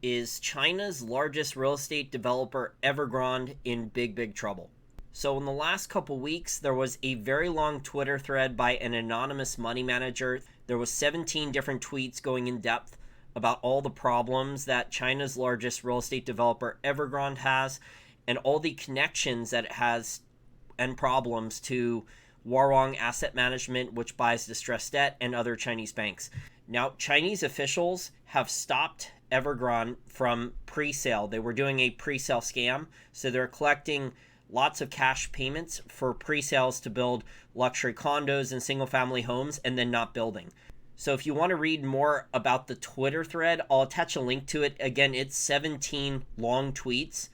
Is China's largest real estate developer Evergrande in big trouble? So in the last couple weeks, there was a very long Twitter thread by an anonymous money manager. There was 17 different tweets going in depth about all the problems that China's largest real estate developer Evergrande has and all the connections that it has and problems to Warong Asset Management, which buys distressed debt, and other Chinese banks. Now, Chinese officials have stopped Evergrande from pre-sale. They were doing a pre-sale scam, so they're collecting lots of cash payments for pre-sales to build luxury condos and single-family homes and then not building. So if you want to read more about the Twitter thread, I'll attach a link to it. Again, it's 17 long tweets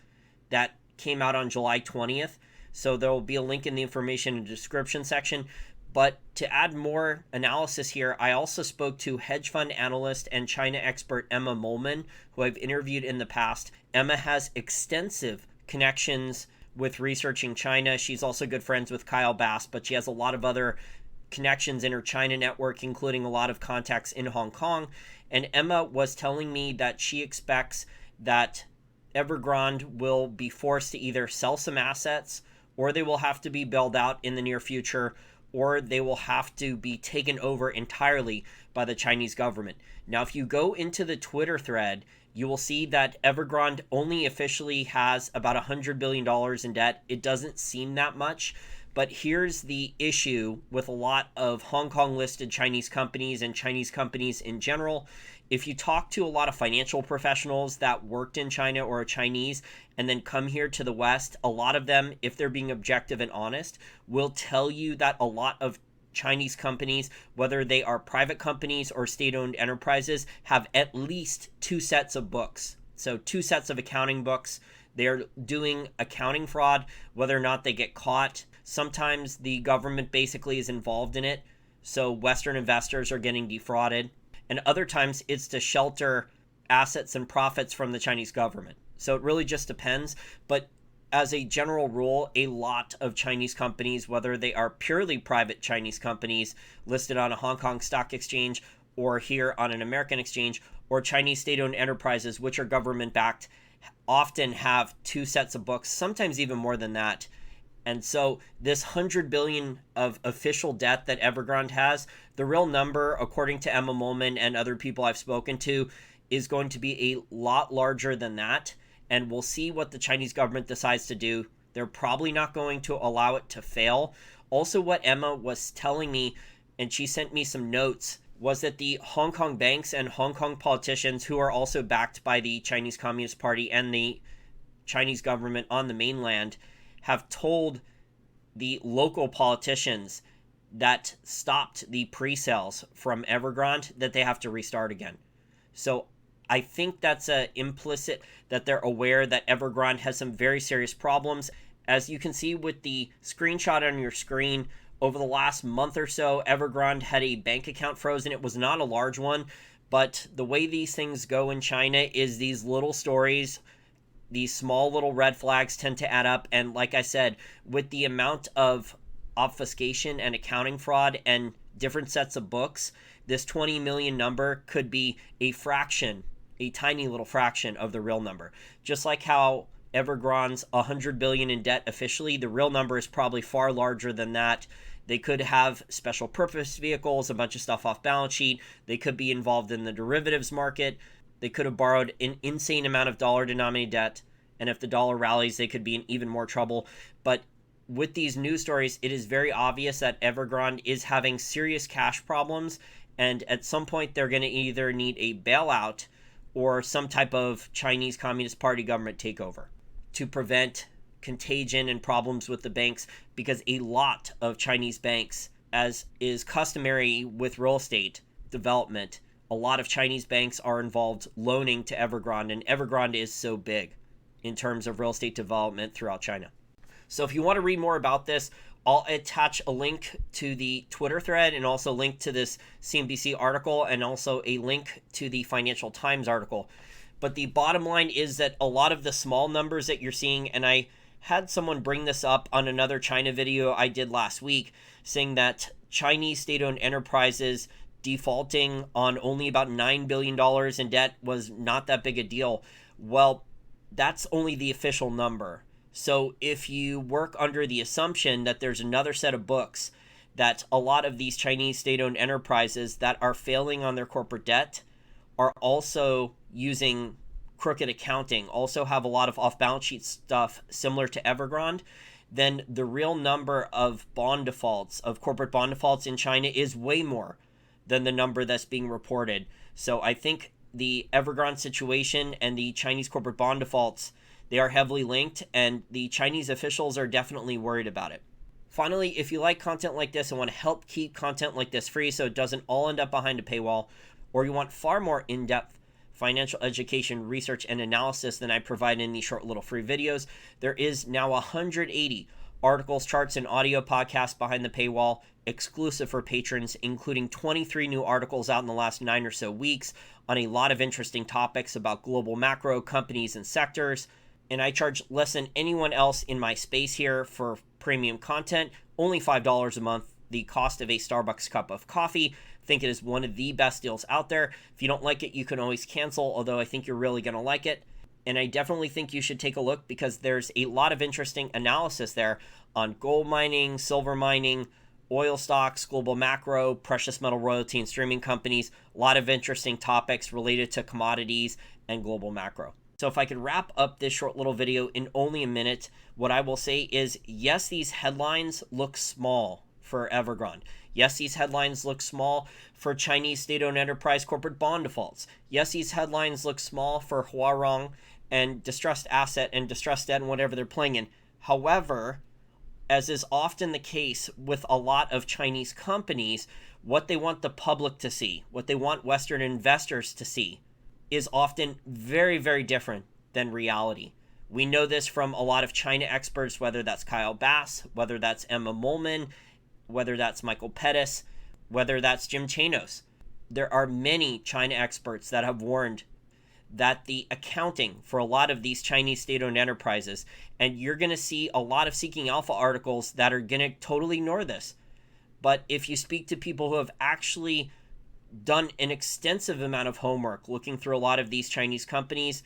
that came out on July 20th. So there will be a link in the information and description section. But to add more analysis here, I also spoke to hedge fund analyst and China expert Emma Mollman, who I've interviewed in the past. Emma has extensive connections with researching China. She's also good friends with Kyle Bass, but she has a lot of other connections in her China network, including a lot of contacts in Hong Kong. And Emma was telling me that she expects that Evergrande will be forced to either sell some assets, or they will have to be bailed out in the near future, or they will have to be taken over entirely by the Chinese government. Now, if you go into the Twitter thread, you will see that Evergrande only officially has about $100 billion in debt. It doesn't seem that much, but here's the issue with a lot of Hong Kong listed Chinese companies and Chinese companies in general. If you talk to a lot of financial professionals that worked in China or are Chinese and then come here to the West, a lot of them, if they're being objective and honest, will tell you that a lot of Chinese companies, whether they are private companies or state-owned enterprises, have at least two sets of books. So two sets of accounting books. They're doing accounting fraud, whether or not they get caught. Sometimes the government basically is involved in it, so Western investors are getting defrauded. And other times it's to shelter assets and profits from the Chinese government. So it really just depends. But as a general rule, a lot of Chinese companies, whether they are purely private Chinese companies listed on a Hong Kong stock exchange or here on an American exchange, or Chinese state-owned enterprises, which are government-backed, often have two sets of books, sometimes even more than that. And so this 100 billion of official debt that Evergrande has, the real number, according to Emma Mollman and other people I've spoken to, is going to be a lot larger than that. And we'll see what the Chinese government decides to do. They're probably not going to allow it to fail. Also, what Emma was telling me, and she sent me some notes, was that the Hong Kong banks and Hong Kong politicians, who are also backed by the Chinese Communist Party and the Chinese government on the mainland, have told the local politicians that stopped the pre-sales from Evergrande that they have to restart again. So I think that's implicit that they're aware that Evergrande has some very serious problems. As you can see with the screenshot on your screen, over the last month or so, Evergrande had a bank account frozen. It was not a large one, but the way these things go in China is these little stories, these small little red flags tend to add up. And like I said, with the amount of obfuscation and accounting fraud and different sets of books, this 20 million number could be a fraction, a tiny little fraction of the real number. Just like how Evergrande's 100 billion in debt officially, the real number is probably far larger than that. They could have special purpose vehicles, a bunch of stuff off balance sheet. They could be involved in the derivatives market. They could have borrowed an insane amount of dollar-denominated debt, and if the dollar rallies, they could be in even more trouble. But with these news stories, it is very obvious that Evergrande is having serious cash problems, and at some point, they're going to either need a bailout or some type of Chinese Communist Party government takeover to prevent contagion and problems with the banks, because a lot of Chinese banks, as is customary with real estate development, a lot of Chinese banks are involved loaning to Evergrande, and Evergrande is so big in terms of real estate development throughout China. So if you want to read more about this, I'll attach a link to the Twitter thread and also a link to this CNBC article and also a link to the Financial Times article. But the bottom line is that a lot of the small numbers that you're seeing, and I had someone bring this up on another China video I did last week, saying that Chinese state-owned enterprises defaulting on only about $9 billion in debt was not that big a deal. Well, that's only the official number. So if you work under the assumption that there's another set of books, that a lot of these Chinese state-owned enterprises that are failing on their corporate debt are also using crooked accounting, also have a lot of off-balance sheet stuff similar to Evergrande, then the real number of bond defaults, of corporate bond defaults in China is way more than the number that's being reported. So I think the Evergrande situation and the Chinese corporate bond defaults, they are heavily linked, and the Chinese officials are definitely worried about it. Finally, if you like content like this and want to help keep content like this free so it doesn't all end up behind a paywall, or you want far more in-depth financial education, research, and analysis than I provide in these short little free videos, there is now 180 articles, charts, and audio podcasts behind the paywall, exclusive for patrons, including 23 new articles out in the last 9 or so weeks on a lot of interesting topics about global macro, companies, and sectors. And I charge less than anyone else in my space here for premium content, only $5 a month, the cost of a Starbucks cup of coffee. I think it is one of the best deals out there. If you don't like it, you can always cancel, although I think you're really going to like it. And I definitely think you should take a look because there's a lot of interesting analysis there on gold mining, silver mining, oil stocks, global macro, precious metal royalty and streaming companies, a lot of interesting topics related to commodities and global macro. So if I could wrap up this short little video in only a minute, what I will say is, yes, these headlines look small for Evergrande. Yes, these headlines look small for Chinese state-owned enterprise corporate bond defaults. Yes, these headlines look small for Huarong and distressed asset and distressed debt and whatever they're playing in. However, as is often the case with a lot of Chinese companies, what they want the public to see, what they want Western investors to see, is often very, very different than reality. We know this from a lot of China experts, whether that's Kyle Bass, whether that's Emma Mollman, whether that's Michael Pettis, whether that's Jim Chanos. There are many China experts that have warned that the accounting for a lot of these Chinese state-owned enterprises, and you're going to see a lot of Seeking Alpha articles that are going to totally ignore this. But if you speak to people who have actually done an extensive amount of homework looking through a lot of these Chinese companies,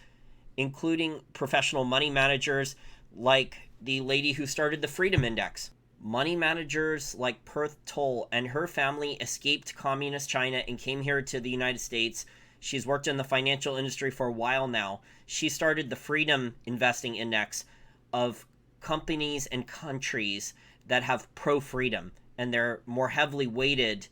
including professional money managers like the lady who started the Freedom Index. Money managers like Perth Toll and her family escaped communist China and came here to the United States. She's worked in the financial industry for a while now. She started the Freedom Investing Index of companies and countries that have pro-freedom, and they're more heavily weighted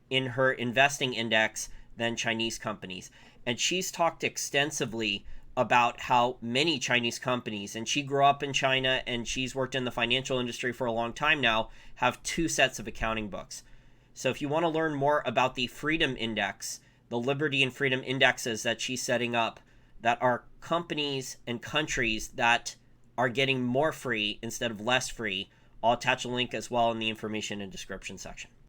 in her investing index than Chinese companies. And she's talked extensively about how many Chinese companies, and she grew up in China and she's worked in the financial industry for a long time now, have 2 sets of accounting books. So if you want to learn more about the Freedom Index, the Liberty and Freedom Indexes that she's setting up, that are companies and countries that are getting more free instead of less free, I'll attach a link as well in the information and description section.